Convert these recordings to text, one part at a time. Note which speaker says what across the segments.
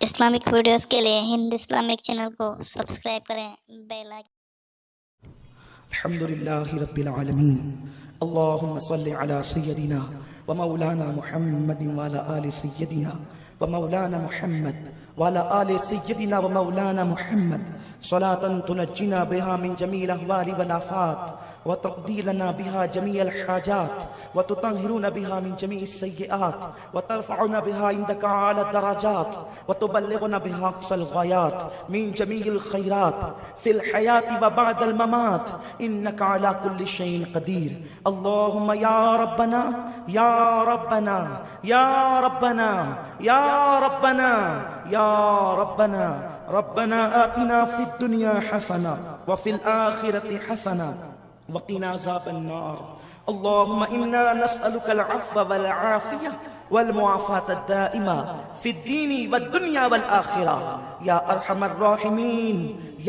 Speaker 1: Islamic videos کے لیے ہند Islamic channel کو سبسکرائب کریں، بیل آئکن۔
Speaker 2: الحمد لله رب العالمين اللهم صل على سيدنا ومولانا محمد وعلى آل سيدنا ومولانا محمد وعلى آل سيدنا ومولانا محمد صلاة تنجينا بها من جميع الأهوال والآفات وتقضي لنا بها جميع الحاجات وتطهرنا بها من جميع السيئات وترفعنا بها عندك أعلى الدرجات وتبلغنا بها أقصى الغايات من جميع الخيرات في الحياة وبعد الممات إنك على كل شيء قدير. اللهم يا ربنا يا ربنا يا ربنا يا ربنا يا ربنا ربنا آتنا في الدنيا حسنة وفي الآخرة حسنة وقنا عذاب النار. اللهم إنا نسألك العفو والعافية والمعافاة الدائمة في الدين والدنيا والآخرة يا أرحم الراحمين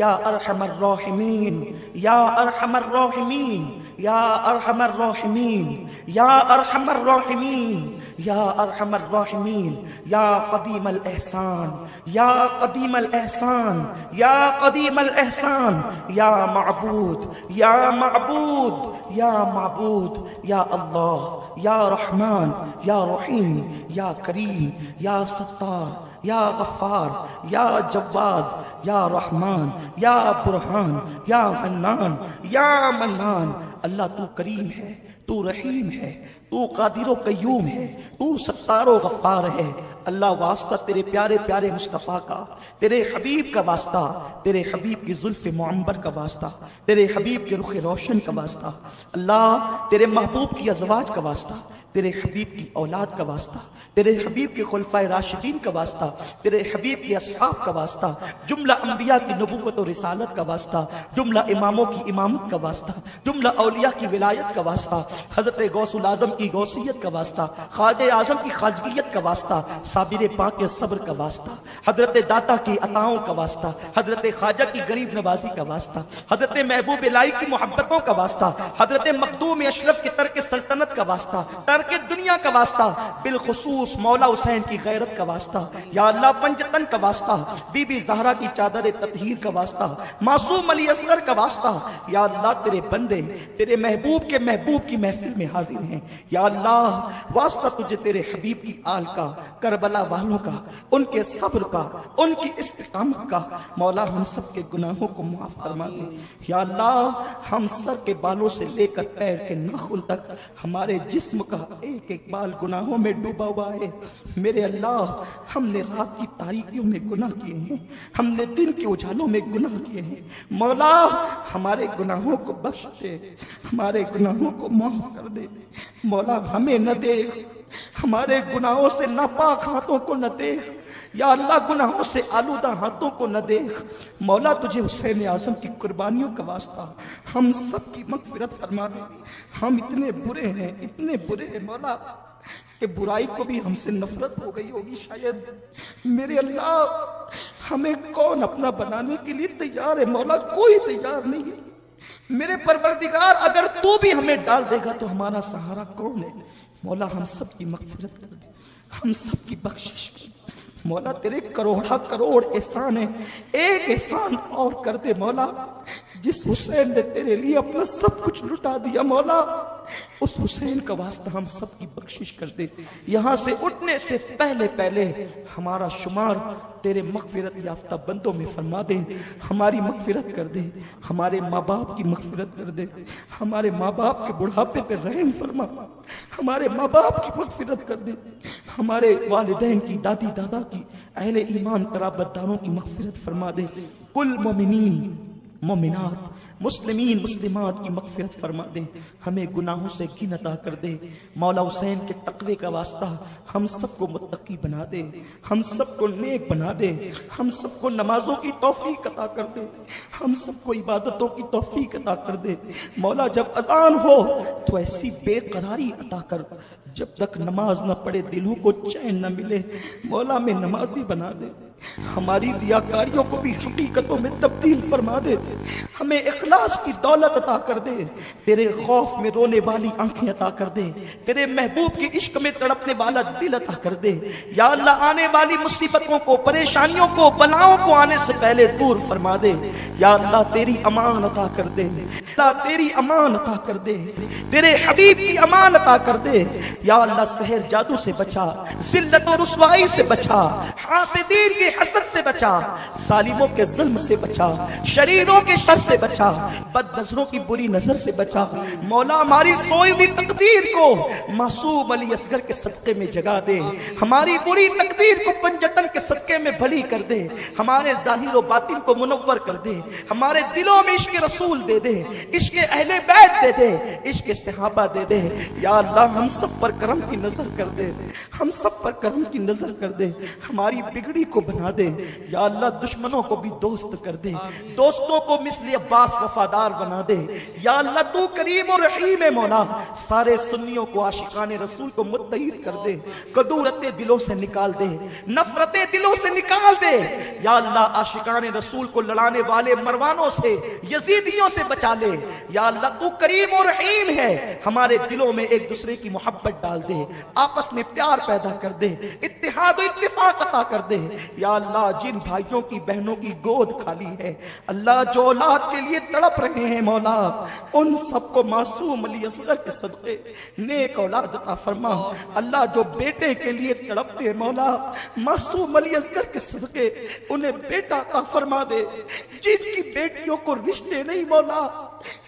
Speaker 2: يا أرحم الراحمين يا أرحم الراحمين يا أرحم الراحمين يا أرحم الراحمين يا أرحم الراحمين يا قديم الإحسان يا قديم الإحسان يا قديم الإحسان يا معبود يا معبود يا معبود يا الله يا رحمن يا رحيم يا كريم يا ستار يا غفار يا جواد يا رحمن يا برهان يا حنان يا منان. اللہ تو کریم ہے، تو رحیم ہے، تو قادر و قیوم ہے، تو ستار و غفار ہے. اللہ واسطہ تیرے پیارے پیارے مصطفیٰ کا، تیرے حبیب کا واسطہ، تیرے حبیب کی زلف معمبر کا واسطہ، تیرے حبیب کے رخ روشن کا واسطہ، اللہ تیرے محبوب کی ازواج کا واسطہ، تیرے حبیب کی اولاد کا واسطہ، تیرے حبیب کے خلفائے راشدین کا واسطہ، تیرے حبیب کے اصحاب کا واسطہ، جملہ انبیاء کی نبوت و رسالت کا واسطہ، جملہ اماموں کی امامت کا واسطہ، جملہ اولیاء کی ولایت کا واسطہ، حضرت غوث العظم کی غوثیت کا واسطہ، خواجہ اعظم کی خواجگیت کا واسطہ، صابر پاک کے صبر کا واسطہ، حضرت داتا کی عطاؤں کا واسطہ، حضرت خواجہ کی غریب نوازی کا واسطہ، حضرت محبوب الہی کی محبتوں کا واسطہ، حضرت مخدوم اشرف کے ترک سلطنت کا واسطہ، ترک دنیا کا واسطہ، بالخصوص مولا حسین کی غیرت کا واسطہ، یا اللہ پنجتن کا واسطہ، بی بی زہرا کی چادر تطہیر کا واسطہ، معصوم علی اصغر کا واسطہ. یا اللہ تیرے بندے تیرے محبوب کے محبوب کی محفل میں حاضر ہیں. یا اللہ واسطہ تجھے تیرے حبیب کی آل کا، کربلا والوں کا، ان کے صبر کا، ان کی استقامت کا. مولا ہم سب کے گناہوں کو معاف فرما دے. یا اللہ ہم سر کے بالوں سے لے کر پیر کے ناخن تک ہمارے جسم کا ایک ایک بال گناہوں میں ڈوبا ہوا ہے. میرے اللہ ہم نے رات کی تاریکیوں میں گناہ کیے ہیں، ہم نے دن کے اجالوں میں گناہ کیے ہیں. مولا ہمارے گناہوں کو بخش دے، ہمارے گناہوں کو معاف کر دے. مولا ہمیں نہ دیکھ، ہمارے گناہوں سے ناپاک ہاتھوں کو نہ دیکھ. یا اللہ گناہوں سے آلودہ ہاتھوں کو نہ دیکھ. مولا تجھے حسین اعظم کی قربانیوں کا واسطہ ہم سب کی مغفرت فرما دے. ہم اتنے برے ہیں، اتنے برے ہیں مولا کہ برائی کو بھی ہم سے نفرت ہو گئی ہوگی شاید. میرے اللہ ہمیں کون اپنا بنانے کے لیے تیار ہے؟ مولا کوئی تیار نہیں ہے. میرے پروردگار اگر تو بھی ہمیں ڈال دے گا تو ہمارا سہارا کون ہے؟ مولا ہم سب کی مغفرت کر دے، ہم سب کی بخشش کر دے. مولا تیرے کروڑا کروڑ احسان ہے، ایک احسان اور کر دے مولا. جس حسین نے تیرے لیے اپنا سب کچھ لٹا دیا مولا، اس حسین کا واسطہ ہم سب کی بخشش کر دے. یہاں سے اٹھنے سے پہلے پہلے ہمارا شمار تیرے مغفرت یافتہ بندوں میں فرما دے. ہماری مغفرت کر دے، ہمارے ماں باپ کی مغفرت کر دے، ہمارے ماں باپ کے بڑھاپے پہ رحم فرما، ہمارے ماں باپ کی مغفرت کر دے، ہمارے والدین کی، دادی دادا کی، اہل ایمان قرابت داروں کی مغفرت فرما دے. کل مومنین مومنات مسلمین مسلمات کی مغفرت فرما دے. ہمیں گناہوں سے گن عطا کر دے. مولا حسین کے تقوی کا واسطہ ہم سب کو متقی بنا دے، ہم سب کو نیک بنا دے، ہم سب کو نمازوں کی توفیق عطا کر دے، ہم سب کو عبادتوں کی توفیق عطا کر دے. مولا جب اذان ہو تو ایسی بے قراری عطا کر، جب تک نماز نہ پڑھے دلوں کو چین نہ ملے، مولا میں نمازی بنا دے، ہماری ریاکاریوں کو بھی حقیقتوں میں تبدیل فرما دے، ہمیں اخلاص کی دولت عطا کر دے، تیرے خوف میں رونے والی آنکھیں عطا کر دے، تیرے محبوب کے عشق میں تڑپنے والا دل عطا کر دے۔ یا اللہ آنے والی مصیبتوں کو، پریشانیوں کو، بلاؤں کو آنے سے پہلے دور فرما دے۔ یا اللہ تیری امان عطا کر دے، اللہ تیری امان عطا کر دے، تیرے حبیب کی امان عطا کر دے۔ یا اللہ سحر جادو سے بچا، ذلت و رسوائی سے بچا، حاسدین کے حسد سے بچا، ظالموں کے ظلم سے بچا، شریروں کے شر سے بچا، بد نظروں کی بری نظر سے بچا۔ مولا ہماری سوئی ہوئی تقدیر کو معصوم علی اصغر کے صدقے میں جگا دے، ہماری بری تقدیر کو پنجتن کے صدقے میں بھلی کر دے، ہمارے ظاہر و باطن کو منور کر دے، ہمارے دلوں میں عشق رسول دے دے، عشق اہل بیت دے دے، عشق صحابہ دے دے۔ یا اللہ ہم سب پر کرم کی نظر کر دے، ہم سب پر کرم کی نظر کر دے، ہماری بگڑی کو بنا دے۔ یا اللہ دشمنوں کو بھی دوست کر دے، دوستوں کو مثل عباس وفادار بنا دے۔ یا اللہ تو کریم و رحیم ہے مولا، سارے سنیوں کو عاشقان رسول کو متحد کر دے، کدورتیں دلوں سے نکال دے، نفرتیں دلوں سے نکال دے۔ یا اللہ عاشقان رسول کو لڑانے والے مروانوں سے، یزیدیوں سے بچا لے۔ یا اللہ تو کریم و رحیم ہے، ہمارے دلوں میں ایک دوسرے کی محبت ڈال دے، آپس میں پیار پیدا کر دے، اتحاد و اتفاق عطا کر دے۔ یا اللہ جن بھائیوں کی بہنوں کی گود کھالی ہے، اللہ جو اولاد کے لیے تڑپ رہے ہیں مولا، ان سب کو معصوم علی اصغر کے صدقے نیک اولاد عطا فرما۔ اللہ جو بیٹے کے لیے تڑپتے ہیں مولا، معصوم علی اصغر کے صدقے انہیں بیٹا عطا فرما دے۔ جن کی بیٹیوں کو رشتے نہیں مولا،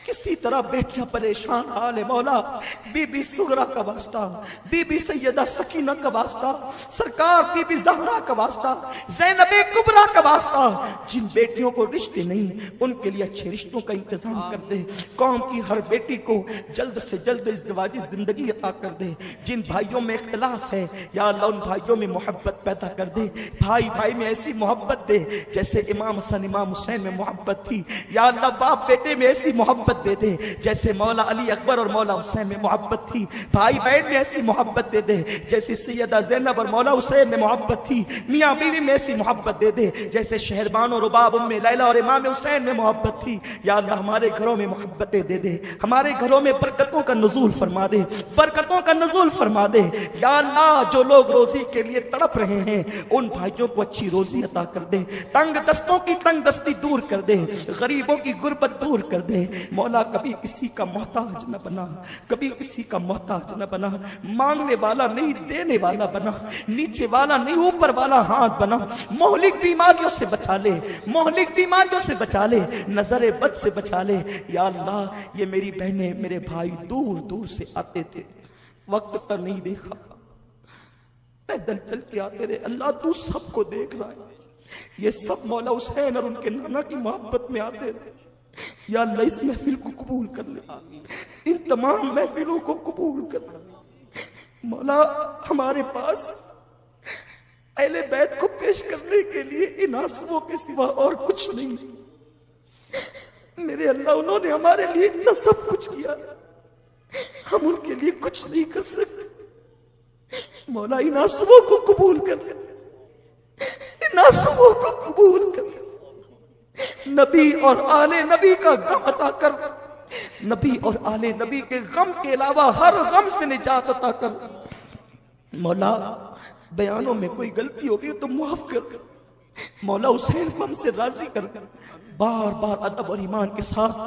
Speaker 2: کسی طرح بیٹیاں پریشان حال ہے مولا، بی بی سغرا کا واسطہ، بی بی سیدہ سکینہ کا واسطہ، سرکار بی بی زہرا کا واسطہ، زینب کبریٰ کا واسطہ، جن بیٹیوں کو رشتے نہیں ان کے لیے اچھے رشتوں کا انتظام کر دے۔ قوم کی ہر بیٹی کو جلد سے جلد ازدواجی زندگی عطا کر دے۔ جن بھائیوں میں اختلاف ہے یا اللہ ان بھائیوں میں محبت پیدا کر دے، بھائی بھائی میں ایسی محبت دے جیسے امام حسن امام حسین میں محبت تھی۔ یا اللہ باپ بیٹے میں ایسی محبت دے دے جیسے مولا علی اکبر اور مولا حسین میں محبت تھی، بھائی بہن میں ایسی محبت دے دے جیسے سیدہ زینب اور مولا حسین میں محبت تھی، میاں بیوی میں ایسی محبت دے دے جیسے شہربان اور رباب ام لیلہ اور امام حسین میں محبت تھی۔ یا اللہ ہمارے گھروں میں محبتیں دے دے، ہمارے گھروں میں برکتوں کا نزول فرما دے، برکتوں کا نزول فرما دے۔ یا اللہ جو لوگ روزی کے لیے تڑپ رہے ہیں ان بھائیوں کو اچھی روزی عطا کر دے، تنگ دستوں کی تنگ دستی دور کر دے، غریبوں کی غربت دور کر دے۔ مولا کبھی کسی کا محتاج نہ بنا، کبھی کسی کا محتاج نہ بنا، مانگنے والا نہیں دینے والا بنا، نیچے والا نہیں اوپر والا ہاتھ بنا۔ مہلک بیماریوں سے بچا لے، مہلک بیماریوں سے بچا لے، نظر بد سے بچا لے۔ یا اللہ یہ میری بہنیں میرے بھائی دور دور سے آتے تھے، وقت پر نہیں دیکھا، پیدل چل کے آتے رہے، اللہ تو سب کو دیکھ رہا ہے۔ یہ سب مولا حسین اور ان کے نانا کی محبت میں آتے رہے۔ یا اللہ اس محفل کو قبول کر لے، ان تمام محفلوں کو قبول کر لے۔ مولا ہمارے پاس اہل بیت کو پیش کرنے کے لیے ان آنسوؤں کے سوا اور کچھ نہیں۔ میرے اللہ انہوں نے ہمارے لیے اتنا سب کچھ کیا، ہم ان کے لیے کچھ نہیں کر سکتے۔ مولا ان آنسوؤں کو قبول کر لے، ان آنسوؤں کو قبول کر لے۔ نبی اور آل نبی کا غم عطا کر، نبی اور آل نبی کے غم کے علاوہ ہر غم سے نجات عطا کر۔ مولا بیانوں میں کوئی غلطی ہوگی تو معاف کر۔ مولا حسین کو ہم سے راضی کر، بار بار ادب اور ایمان کے ساتھ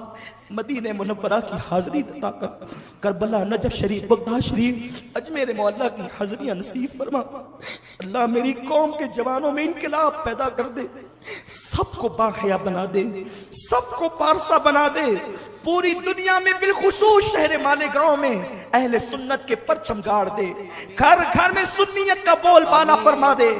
Speaker 2: مدینہ منورہ کی حاضری عطا کر، کربلا، نجف شریف، بغداد شریف، اجمیر معلیٰ کی حاضریاں نصیب فرما۔ اللہ میری قوم کے جوانوں میں انقلاب پیدا کر دے، سب کو باحیا بنا دے، سب کو پارسا بنا دے، پوری دنیا میں بالخصوص شہر مالیگاؤں میں اہل سنت کے پرچم گاڑ دے، گھر گھر میں سنیت کا بول بالا فرما دے،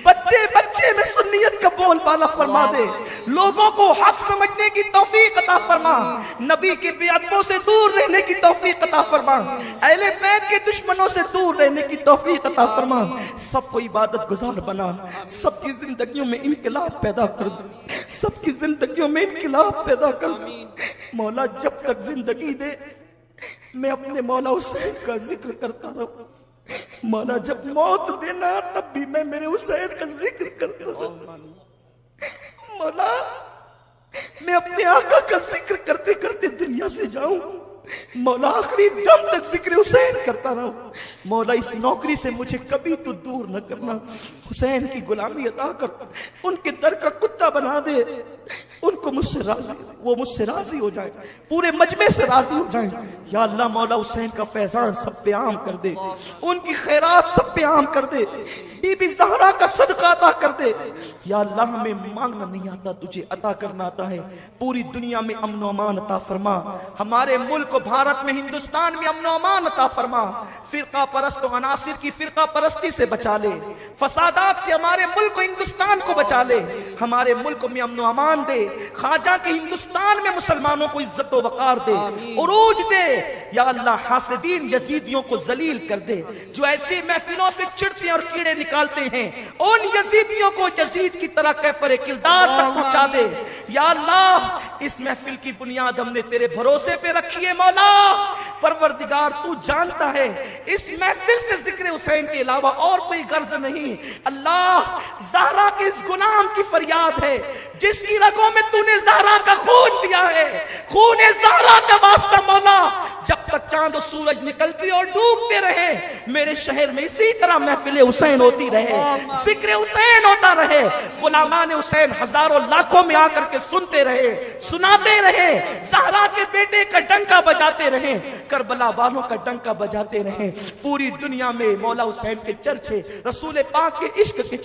Speaker 2: بچے بچے میں سنیت کا بول بالا فرما دے، لوگوں کو حق سمجھنے کی توفیق عطا فرما، نبی کے بیعتوں سے دور رہنے کی توفیق عطا فرما، اہل بیت کے دشمنوں سے دور رہنے کی توفیق عطا فرما، سب کو عبادت گزار بنا، سب کی زندگیوں میں انقلاب پیدا کر دے، سب کی زندگیوں میں انقلاب پیدا کر دے۔ مولا جب تک زندگی دے میں اپنے مولا حسین کا ذکر کرتا رہوں، مولا جب موت دینا تب بھی میں میرے حسین کا ذکر کرتا ہوں مولا، میں اپنے آقا کا ذکر کرتے کرتے دنیا سے جاؤں مولا، آخری دم تک ذکر حسین کرتا رہوں مولا، اس نوکری سے مجھے کبھی تو دور نہ کرنا، حسین کی غلامی عطا کر، ان کے در کا کتا بنا دے، ان کو مجھ سے راضی، وہ مجھ سے راضی ہو جائے، پورے مجمع سے راضی ہو جائیں یا اللہ مولا، حسین کا فیضان سب پہ عام کر دے، ان کی خیرات سب پہ عام کر دے، بی بی زہرا کا صدقہ عطا کر دے یا اللہ، ہمیں مانگنا نہیں آتا، تجھے عطا کرنا آتا ہے، پوری دنیا میں امن و امان عطا فرما، ہمارے ملک کو بھارت میں، ہندوستان میں امن و امان عطا فرما، فرقہ پرست و عناصر کی فرقہ پرستی سے بچا لے، فسادات سے ہمارے ملک کو، ہندوستان کو بچا لے، ہمارے ملک میں امن و امان دے، خواجہ کے ہندوستان میں مسلمانوں کو عزت و وقار دے، عروج دے یا اللہ، حاسدین یزیدیوں کو ذلیل کر دے، جو ایسی محفلوں سے چڑھتے اور کیڑے نکالتے ہیں، ان یزیدیوں کو یزید کی طرح کیفر کردار تک پہنچا دے یا اللہ، اس محفل کی بنیاد ہم نے تیرے بھروسے پہ رکھی ہے مولا، پروردگار تو جانتا ہے اس محفل سے ذکر حسین کے علاوہ اور کوئی غرض نہیں، اللہ زہرا کے اس غلام کی فریاد ہے جس کی رگوں میں تو نے زہرا کا خون دیا ہے، خون زہرا کا واسطہ مولا، جب تک چاند و سورج نکلتے اور ڈوبتے رہے میرے شہر میں اسی طرح محفل حسین ہوتی رہے، ذکر حسین ہوتا رہے، غلامان حسین ہزاروں لاکھوں میں آ کر کے سنتے رہے، سناتے رہے، زہرا کے بیٹے کا ڈنکا بجاتے رہے، کربلا والوں کا ڈنکا بجاتے رہے، پوری دنیا میں مولا حسین کے چرچے، رسول پاک کے عشق کے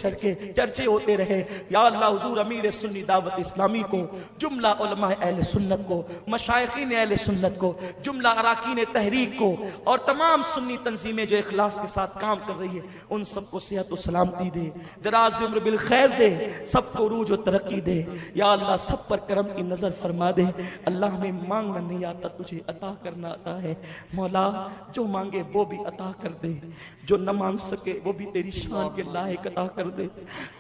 Speaker 2: چرچے ہوتے رہے یا اللہ، حضور امیر سنی دعوت اسلامی کو، جملہ علماء اہل سنت کو، مشائخین اہل سنت کو، جملہ اراکین تحریک کو اور تمام سنی تنظیمیں جو اخلاص کے ساتھ کام کر رہی ہے، ان سب کو صحت و سلامتی دے، دراز عمر بالخیر دے، سب کو عروج و ترقی دے یا اللہ، سب پر کرم کی نظر فرما دے، اللہ ہمیں مانگنا نہیں آتا، تجھے عطا کرنا آتا ہے مولا، جو مانگے وہ بھی عطا کر دے، جو نہ مانگ سکے وہ بھی تیری شان کے لائق عطا کر دے،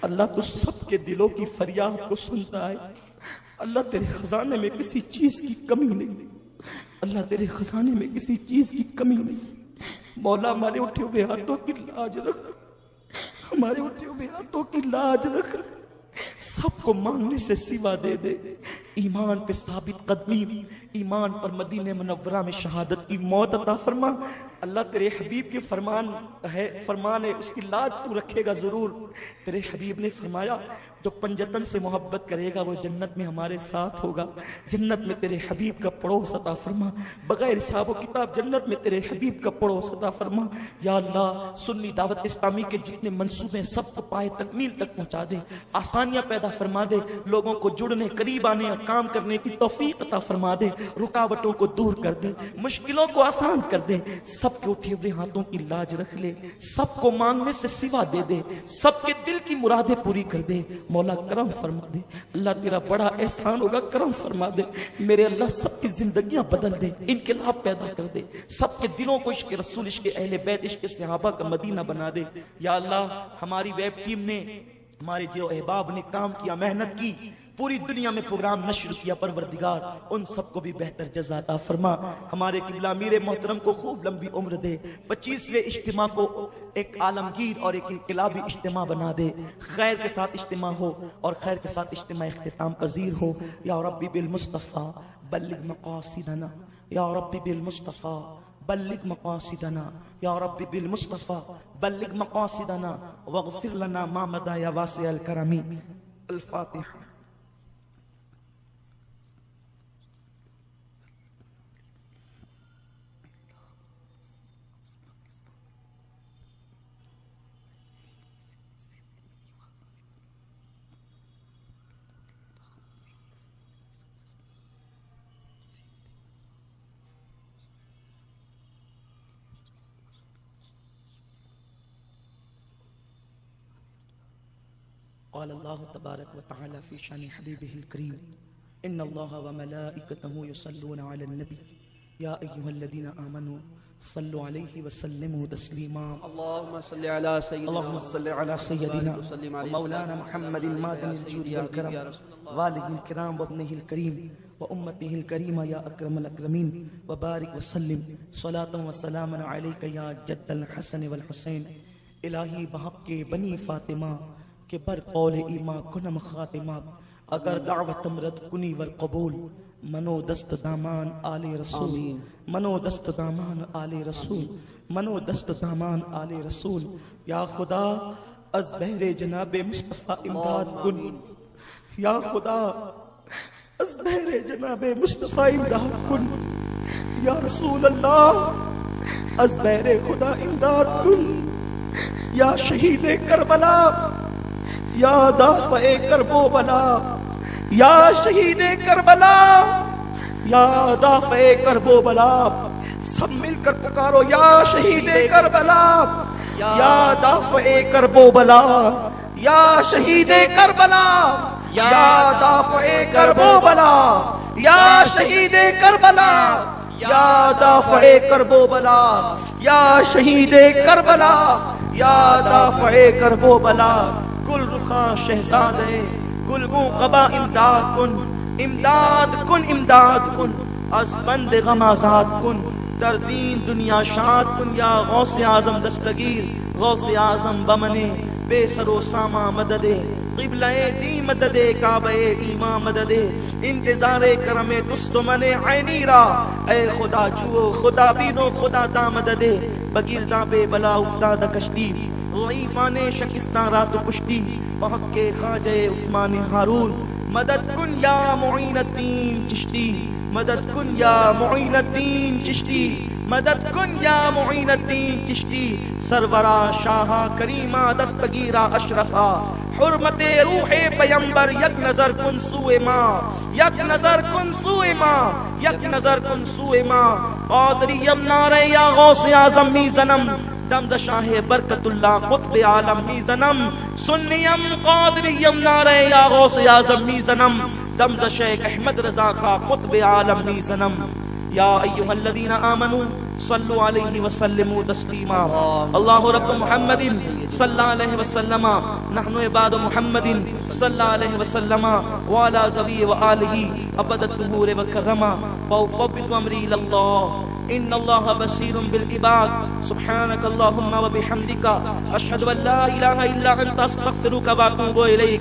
Speaker 2: اللہ تو سب کے دلوں کی فریاد کو سنتا ہے، اللہ تیرے خزانے میں کسی چیز کی کمی نہیں، اللہ تیرے خزانے میں کسی چیز کی کمی نہیں، مولا ہمارے اٹھے ہوئے ہاتھوں کی لاج رکھ، ہمارے اٹھے ہوئے ہاتھوں کی لاج رکھ، سب کو مانگنے سے سوا دے دے، ایمان پہ ثابت قدمی، ایمان پر مدینہ منورہ میں شہادت کی موت عطا فرما، اللہ تیرے حبیب کے فرمان ہے، اس کی لاج تو رکھے گا ضرور، تیرے حبیب نے فرمایا جو پنجتن سے محبت کرے گا وہ جنت میں ہمارے ساتھ ہوگا، جنت میں تیرے حبیب کا پڑوس عطا فرما، بغیر حساب و کتاب جنت میں تیرے حبیب کا پڑوس عطا فرما یا اللہ، سنی دعوت اسلامی کے جتنے منصوبے سب کو پائے تکمیل تک پہنچا دے، آسانیاں پیدا فرما دے، لوگوں کو جڑنے، قریب آنے اور کام کرنے کی توفیق عطا فرما دے، رکاوٹوں کو دور کر دے، مشکلوں کو آسان کر دے، سب کے اٹھے ہوئے ہاتھوں کی لاج رکھ لے، سب کو مانگنے سے سوا دے دے، سب کے دل کی مرادیں پوری کر دے، مولا کرم فرما دے، اللہ تیرا بڑا احسان ہوگا، کرم فرما دے میرے اللہ، سب کی زندگیاں بدل دے، انقلاب پیدا کر دے، سب کے دلوں کو عشق رسول، عشق اہل بیت، عشق صحابہ کا مدینہ بنا دے یا اللہ، ہماری ویب ٹیم نے، ہمارے جو احباب نے کام کیا، محنت کی، پوری دنیا میں پروگرام نشر کیا، پروردگار ان سب کو بھی بہتر جزا عطا فرما، ہمارے قبلہ امیر محترم کو خوب لمبی عمر دے، 25ویں اجتماع کو ایک عالمگیر اور ایک انقلابی اجتماع بنا دے، خیر کے ساتھ اجتماع ہو اور خیر کے ساتھ اجتماع اختتام پذیر ہو یا ربی بالمصطفیٰ بلغ مقاصدنا، یا ربی بالمصطفیٰ بلغ مقاصدنا، یا رب بالمصطفیٰ بلغ مقاصدنا واغفر لنا ما مدى یا واسع الکرم، الفاتحہ۔ قال اللہ تبارک و تعالی فی شان حبیبہ الکریم، ان اللہ وملائکتہ یصلون علی النبی یا ایہا الذین آمنوا صلوا علیہ وسلموا تسلیما،
Speaker 3: اللہم صلی علی سیدنا
Speaker 2: اللہم صلی علی سیدنا مولانا محمد مادن الجود والکرم والہ الکرام وابنہ الکریم وأمته الكريمة يا أكرم الأكرمين وبارك وسلم صلاة وسلاما عليك يا جد الحسن والحسين الہی بحق بنی فاطمہ کے بر قول ایما کنم خاتمہ اگر دعوت امرد کنی والقبول منو دست دامان آل رسول منو دست دامان آل رسول منو دست دامان آل رسول یا خدا از بحر جناب مصطفیٰ امداد کن یا خدا از بحر جناب مصطفیٰ امداد کن یا رسول اللہ از بحر خدا امداد کن یا شہید کربلا یا دافع کرب و بلا یا شہید کربلا یا دافع کرب و بلا سب مل کر پکارو یا شہید کربلا یا دافع کرب و بلا یا شہید کربلا یا دافع کرب و بلا یا شہید کربلا یا دافع کرب و بلا یا شہید کربلا یا دافع کرب و بلا گل رخاں شہزادے گلگوں قبا امداد کن امداد کن امداد کن از بند غم آزاد کن در دین دنیا شاد کن یا غوث اعظم دستگیر غوث اعظم بمنے بے سر و ساما مدد قبلہ دی مدد کعبہ ایمان مدد انتظار کرم دست من عینی را اے خدا جو خدا بینو خدا دا مدد بگیردہ بے بلا افتاد کشتی ضعیفان شکستان رات پشتی بحق کے خواجہ عثمان ہارون مدد کن یا معین الدین چشتی مدد کن یا معین الدین چشتی مدد کن یا معین الدین چشتی سرورا شاہا کریمہ دستگیرہ اشرفا حرمت روح پیمبر یک نظر کن سوئے ماں یک نظر کن سوئے ماں یک نظر کن سوئے ماں قادریم نعرہ یا غوث اعظم می زنم دمز شاہ برکت اللہ قطب عالم می زنم سنیم قادریم نعرہ یا غوث اعظم می زنم دمز شیخ احمد رضا خان قطب عالم می زنم یا ایہا الذین آمنوا صلوا علیہ وسلموا تسلیما اللہ رب محمد صلی اللہ علیہ وسلم نحن عباد محمد صلی اللہ علیہ وسلم وعلا زوی وآلہ ابد الظہور وکرما وفوض امری اللہ ان اللہ بصیر بالعباد سبحانک اللہم وبحمدک اشہد ان لا الہ الا انت استغفرک واتوب الیک